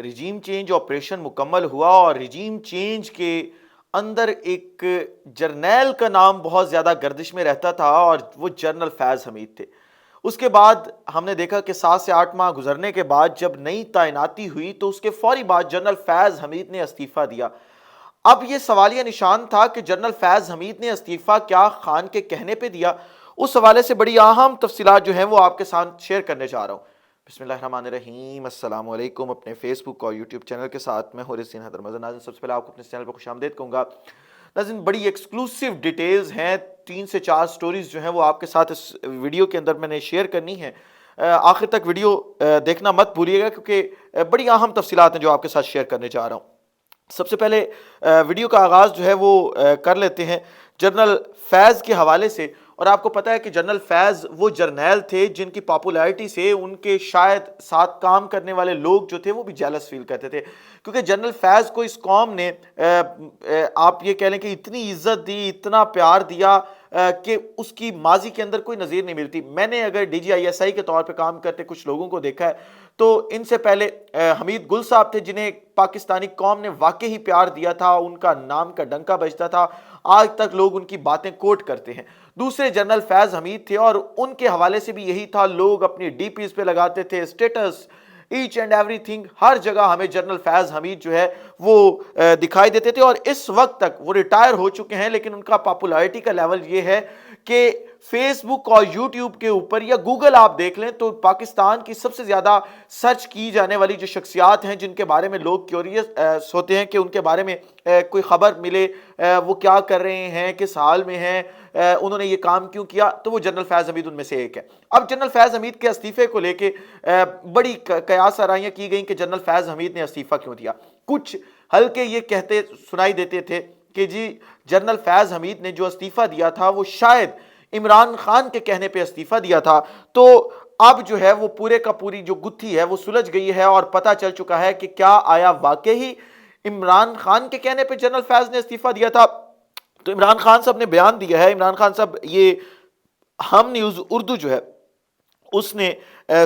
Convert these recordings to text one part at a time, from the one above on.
Regime change operation مکمل ہوا اور رجیم چینج کے اندر ایک جرنیل کا نام بہت زیادہ گردش میں رہتا تھا اور وہ جنرل فیض حمید تھے۔ اس کے بعد ہم نے دیکھا کہ 7 سے 8 ماہ گزرنے کے بعد جب نئی تعیناتی ہوئی تو اس کے فوری بعد جنرل فیض حمید نے استعفیٰ دیا۔ اب یہ سوالیہ نشان تھا کہ جنرل فیض حمید نے استعفیٰ کیا خان کے کہنے پہ دیا؟ اس حوالے سے بڑی اہم تفصیلات جو ہیں وہ آپ کے ساتھ شیئر کرنے جا رہا ہوں۔ بسم اللہ الرحمن الرحیم، السلام علیکم۔ اپنے فیس بک اور یوٹیوب چینل کے ساتھ میں حورث حیدر رمضان۔ ناظرین سب سے پہلے آپ کو اپنے چینل پر خوش آمدید کہوں گا۔ ناظرین بڑی ایکسکلوسیو ڈیٹیلز ہیں، 3 سے 4 سٹوریز جو ہیں وہ آپ کے ساتھ اس ویڈیو کے اندر میں نے شیئر کرنی ہے۔ آخر تک ویڈیو دیکھنا مت بھولیے گا کیونکہ بڑی اہم تفصیلات ہیں جو آپ کے ساتھ شیئر کرنے جا رہا ہوں۔ سب سے پہلے ویڈیو کا آغاز جو ہے وہ کر لیتے ہیں جنرل فیض کے حوالے سے۔ اور آپ کو پتہ ہے کہ جنرل فیض وہ جرنیل تھے جن کی پاپولیرٹی سے ان کے شاید ساتھ کام کرنے والے لوگ جو تھے وہ بھی جیلس فیل کرتے تھے، کیونکہ جنرل فیض کو اس قوم نے آپ یہ کہہ لیں کہ اتنی عزت دی، اتنا پیار دیا کہ اس کی ماضی کے اندر کوئی نظیر نہیں ملتی۔ میں نے اگر D G I S I کے طور پہ کام کرتے کچھ لوگوں کو دیکھا ہے تو ان سے پہلے حمید گل صاحب تھے جنہیں پاکستانی قوم نے واقعی پیار دیا تھا، ان کا نام کا ڈنکا بجتا تھا، آج تک لوگ ان کی باتیں کوٹ کرتے ہیں۔ دوسرے جنرل فیض حمید تھے اور ان کے حوالے سے بھی یہی تھا، لوگ اپنی ڈی پیز پہ لگاتے تھے اسٹیٹس، ایچ اینڈ ایوری تھنگ، ہر جگہ ہمیں جنرل فیض حمید جو ہے وہ دکھائی دیتے تھے۔ اور اس وقت تک وہ ریٹائر ہو چکے ہیں، لیکن ان کا پاپولیرٹی کا لیول یہ ہے کہ فیس بک اور یوٹیوب کے اوپر یا گوگل آپ دیکھ لیں تو پاکستان کی سب سے زیادہ سرچ کی جانے والی جو شخصیات ہیں جن کے بارے میں لوگ کیوریس ہوتے ہیں کہ ان کے بارے میں کوئی خبر ملے، وہ کیا کر رہے ہیں، کس حال میں ہیں، انہوں نے یہ کام کیوں کیا، تو وہ جنرل فیض حمید ان میں سے ایک ہے۔ اب جنرل فیض حمید کے استعفے کو لے کے بڑی قیاس آرائیاں کی گئیں کہ جنرل فیض حمید نے استعفیٰ کیوں دیا۔ کچھ ہلکے یہ کہتے سنائی دیتے تھے کہ جی جنرل فیض حمید نے جو استعفیٰ دیا تھا وہ شاید عمران خان کے کہنے پہ استعفیٰ دیا تھا، تو اب جو ہے وہ پورے کا پوری جو گتھی ہے وہ سلجھ گئی ہے اور پتہ چل چکا ہے کہ کیا آیا واقعی عمران خان کے کہنے پہ جنرل فیض نے استعفیٰ دیا تھا۔ تو عمران خان صاحب نے بیان دیا ہے، عمران خان صاحب یہ ہم نیوز اردو جو ہے اس نے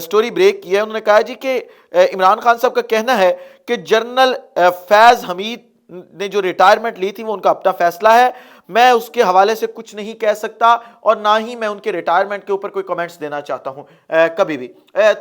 سٹوری بریک کیا ہے، انہوں نے کہا جی کہ عمران خان صاحب کا کہنا ہے کہ جنرل فیض حمید نے جو ریٹائرمنٹ لی تھی وہ ان کا اپنا فیصلہ ہے، میں اس کے حوالے سے کچھ نہیں کہہ سکتا اور نہ ہی میں ان کے ریٹائرمنٹ کے اوپر کوئی کمنٹس دینا چاہتا ہوں کبھی بھی۔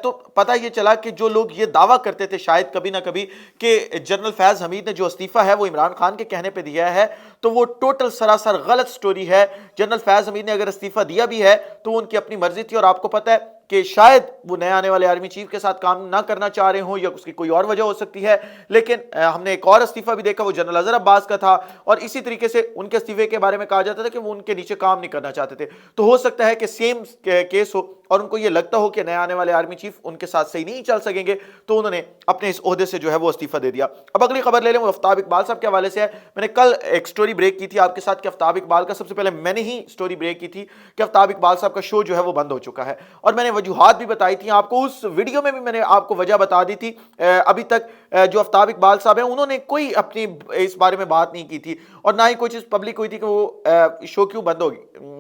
تو پتہ یہ چلا کہ جو لوگ یہ دعویٰ کرتے تھے شاید کبھی نہ کبھی کہ جنرل فیض حمید نے جو استعفیٰ ہے وہ عمران خان کے کہنے پہ دیا ہے، تو وہ ٹوٹل سراسر غلط سٹوری ہے۔ جنرل فیض حمید نے اگر استعفیٰ دیا بھی ہے تو وہ ان کی اپنی مرضی تھی، اور آپ کو پتہ ہے کہ شاید وہ نئے آنے والے آرمی چیف کے ساتھ کام نہ کرنا چاہ رہے ہوں یا اس کی کوئی اور وجہ ہو سکتی ہے، لیکن ہم نے ایک اور استعفیٰ بھی دیکھا وہ جنرل اظہر عباس کا تھا، اور اسی طریقے سے ان کے استعفے کے بارے میں کہا جاتا تھا کہ وہ ان کے نیچے کام نہیں کرنا چاہتے تھے۔ تو ہو سکتا ہے کہ سیم کیس ہو اور ان کو یہ لگتا ہو کہ نئے آنے والے آرمی چیف ان کے ساتھ صحیح نہیں چل سکیں گے، تو انہوں نے اپنے اس عہدے سے جو ہے وہ استعفیٰ دے دیا۔ اب اگلی خبر لے لیں، وہ آفتاب اقبال صاحب کے حوالے سے ہے۔ میں نے کل ایک سٹوری بریک کی تھی آپ کے ساتھ کہ آفتاب اقبال کا، سب سے پہلے میں نے ہی سٹوری بریک کی تھی کہ آفتاب اقبال صاحب کا شو جو ہے وہ بند ہو چکا ہے، اور میں نے وجوہات بھی بتائی تھی آپ کو، اس ویڈیو میں بھی میں نے آپ کو وجہ بتا دی تھی۔ ابھی تک جو آفتاب اقبال صاحب ہیں انہوں نے کوئی اپنی اس بارے میں بات نہیں کی تھی اور نہ ہی کوئی چیز پبلک ہوئی تھی کہ وہ شو کیوں بند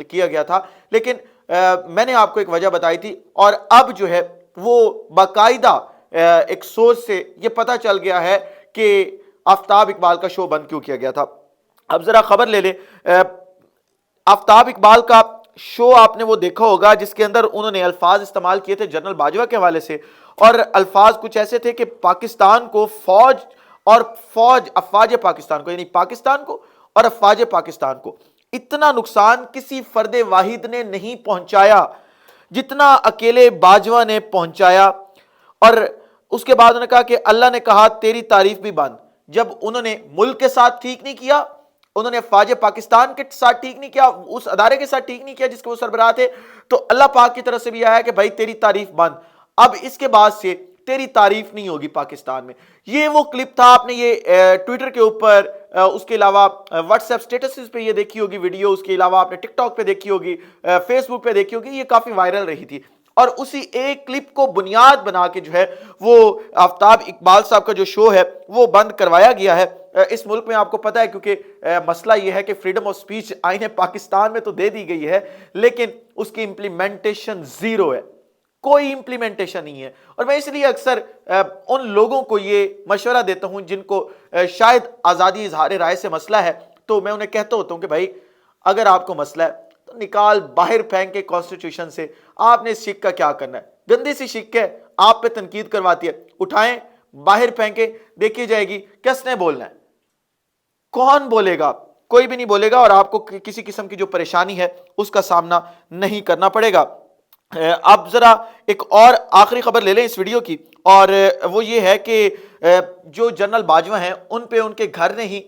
کیا گیا تھا، لیکن میں نے آپ کو ایک وجہ بتائی تھی، اور اب جو ہے وہ باقاعدہ ایک سورس سے یہ پتہ چل گیا ہے کہ آفتاب اقبال کا شو بند کیوں کیا گیا تھا۔ اب ذرا خبر لے لیں، آفتاب اقبال کا شو آپ نے وہ دیکھا ہوگا جس کے اندر انہوں نے الفاظ استعمال کیے تھے جنرل باجوہ کے حوالے سے، اور الفاظ کچھ ایسے تھے کہ پاکستان کو فوج اور افواج پاکستان کو، یعنی پاکستان کو اور افواج پاکستان کو اتنا نقصان کسی فرد واحد نے نہیں پہنچایا جتنا اکیلے باجوہ نے پہنچایا۔ اور اس کے بعد انہوں نے کہا کہ اللہ نے کہا تیری تعریف بھی بند۔ جب انہوں نے ملک کے ساتھ ٹھیک نہیں کیا، انہوں نے افواج پاکستان کے ساتھ ٹھیک نہیں کیا، اس ادارے کے ساتھ ٹھیک نہیں کیا جس کے وہ سربراہ تھے، تو اللہ پاک کی طرف سے بھی آیا کہ بھائی تیری تعریف بند، اب اس کے بعد سے تیری تعریف نہیں ہوگی پاکستان میں۔ یہ وہ کلپ تھا، آپ نے یہ ٹویٹر کے اوپر، اس کے علاوہ واٹس ایپ سٹیٹسز پہ یہ دیکھی ہوگی ویڈیو، اس کے علاوہ آپ نے ٹک ٹاک پہ دیکھی ہوگی، فیس بک پہ دیکھی ہوگی، یہ کافی وائرل رہی تھی، اور اسی ایک کلپ کو بنیاد بنا کے جو ہے وہ آفتاب اقبال صاحب کا جو شو ہے وہ بند کروایا گیا ہے۔ اس ملک میں آپ کو پتہ ہے کیونکہ مسئلہ یہ ہے کہ فریڈم آف سپیچ آئین پاکستان میں تو دے دی گئی ہے لیکن اس کی امپلیمنٹیشن زیرو ہے۔ کوئی امپلیمنٹیشن نہیں ہے. اور میں اس لیے اکثر ان لوگوں کو یہ مشورہ دیتا ہوں جن کو شاید آزادی اظہار رائے سے مسئلہ ہے, تو میں انہیں کہتا ہوتا ہوں کہ بھائی اگر آپ کو مسئلہ ہے تو نکال باہر پھینک کے کانسٹیٹیوشن سے, آپ نے اس شک کا کیا کرنا ہے, گندی سی شک ہے, آپ پہ تنقید کرواتی ہے, اٹھائیں باہر پھینکیں, دیکھی جائے گی کس نے بولنا ہے, کون بولے گا, کوئی بھی نہیں بولے گا, اور آپ کو کسی قسم کی جو پریشانی ہے اس کا سامنا نہیں کرنا پڑے گا. اب ذرا ایک اور آخری خبر لے لیں اس ویڈیو کی, اور وہ یہ ہے کہ جو جنرل باجوہ ہیں ان پہ ان کے گھر نے ہی,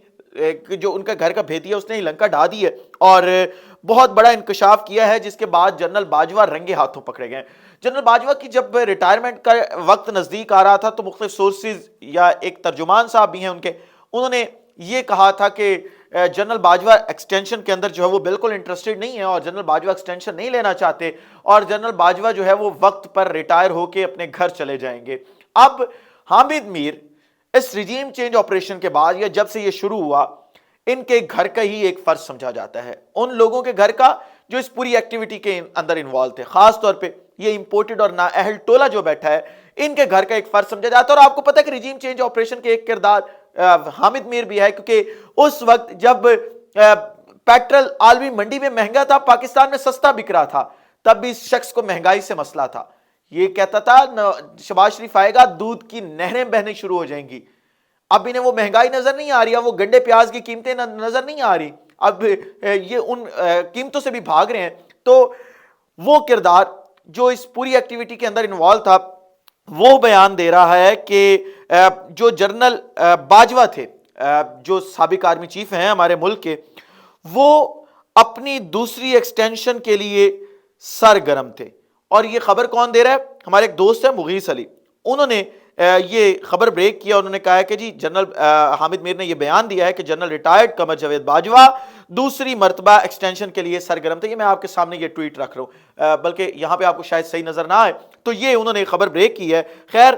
جو ان کا گھر کا بھیدی ہے اس نے ہی لنکا ڈھا دی ہے, اور بہت بڑا انکشاف کیا ہے, جس کے بعد جنرل باجوہ رنگے ہاتھوں پکڑے گئے. جنرل باجوہ کی جب ریٹائرمنٹ کا وقت نزدیک آ رہا تھا تو مختلف سورسز یا ایک ترجمان صاحب بھی ہیں ان کے, انہوں نے یہ کہا تھا کہ جنرل باجوہ ایکسٹینشن کے اندر جو ہے وہ بالکل انٹرسٹڈ نہیں ہے, اور جنرل باجوہ ایکسٹینشن نہیں لینا چاہتے, اور جنرل باجوہ جو ہے وہ وقت پر ریٹائر ہو کے اپنے گھر چلے جائیں گے. اب حامد میر اس ریجیم چینج آپریشن کے بعد یا جب سے یہ شروع ہوا, ان کے گھر کا ہی ایک فرض سمجھا جاتا ہے, ان لوگوں کے گھر کا جو اس پوری ایکٹیویٹی کے اندر انوالو تھے, خاص طور پہ یہ امپورٹڈ اور نااہل ٹولہ جو بیٹھا ہے, ان کے گھر کا ایک فرض سمجھا جاتا ہے. اور آپ کو پتہ ہے کہ ریجیم چینج آپریشن کے ایک کردار حامد میر بھی ہے, کیونکہ اس وقت جب پیٹرول عالمی منڈی میں مہنگا تھا, پاکستان میں سستا بک رہا تھا, تب بھی اس شخص کو مہنگائی سے مسئلہ تھا. یہ کہتا تھا شباز شریف آئے گا دودھ کی نہریں بہنے شروع ہو جائیں گی. اب انہیں وہ مہنگائی نظر نہیں آ رہی, اب وہ گنڈے پیاز کی قیمتیں نظر نہیں آ رہی, اب یہ ان قیمتوں سے بھی بھاگ رہے ہیں. تو وہ کردار جو اس پوری ایکٹیویٹی کے اندر انوالو تھا وہ بیان دے رہا ہے کہ جو جنرل باجوہ تھے, جو سابق آرمی چیف ہیں ہمارے ملک کے, وہ اپنی دوسری ایکسٹینشن کے لیے سرگرم تھے. اور یہ خبر کون دے رہا ہے؟ ہمارے ایک دوست ہے مغیث علی, انہوں نے یہ خبر بریک کیا. انہوں نے کہا ہے کہ جی جنرل حامد میر نے یہ بیان دیا ہے کہ جنرل ریٹائرڈ قمر جاوید باجوہ دوسری مرتبہ ایکسٹینشن کے لیے سرگرم تھے. یہ میں آپ کے سامنے یہ ٹویٹ رکھ رہا ہوں, بلکہ یہاں پہ آپ کو شاید صحیح نظر نہ آئے, تو یہ انہوں نے خبر بریک کی ہے. خیر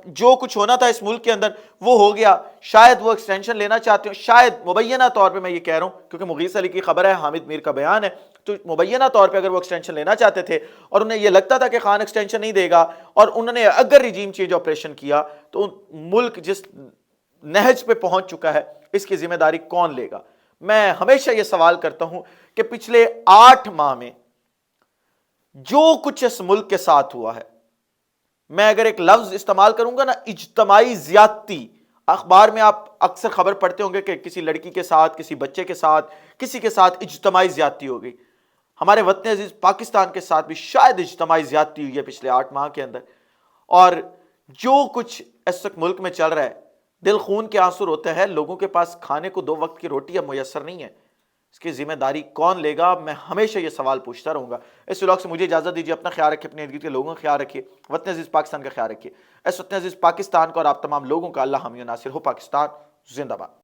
جو کچھ ہونا تھا اس ملک کے اندر وہ ہو گیا. شاید وہ ایکسٹینشن لینا چاہتے ہو, شاید مبینہ طور پہ میں یہ کہہ رہا ہوں کیونکہ مغیث علی کی خبر ہے, حامد میر کا بیان ہے, تو مبینہ طور پہ اگر وہ ایکسٹینشن لینا چاہتے تھے اور انہیں یہ لگتا تھا کہ خان ایکسٹینشن نہیں دے گا, اور انہوں نے اگر ریجیم چینج آپریشن کیا تو ملک جس نہج پہ پہنچ چکا ہے اس کی ذمہ داری کون لے گا؟ میں ہمیشہ یہ سوال کرتا ہوں کہ پچھلے 8 ماہ میں جو کچھ اس ملک کے ساتھ ہوا ہے, میں اگر ایک لفظ استعمال کروں گا نا, اجتماعی زیادتی. اخبار میں آپ اکثر خبر پڑھتے ہوں گے کہ کسی لڑکی کے ساتھ, کسی بچے کے ساتھ, کسی کے ساتھ اجتماعی زیادتی ہو گئی. ہمارے وطن عزیز پاکستان کے ساتھ بھی شاید اجتماعی زیادتی ہوئی ہے پچھلے 8 ماہ کے اندر. اور جو کچھ اس وقت ملک میں چل رہا ہے, دل خون کے آنسو روتے ہیں. لوگوں کے پاس کھانے کو 2 وقت کی روٹی اب میسر نہیں ہے. اس کی ذمہ داری کون لے گا؟ میں ہمیشہ یہ سوال پوچھتا رہوں گا. اس ولاگ سے مجھے اجازت دیجیے. اپنا خیال رکھیے, اپنے ارد گرد کے لوگوں کا خیال رکھیے, وطن عزیز پاکستان کا خیال رکھیے. اس وطن عزیز پاکستان کو اور آپ تمام لوگوں کا اللہ حامی و ناصر ہو. پاکستان زندہ باد.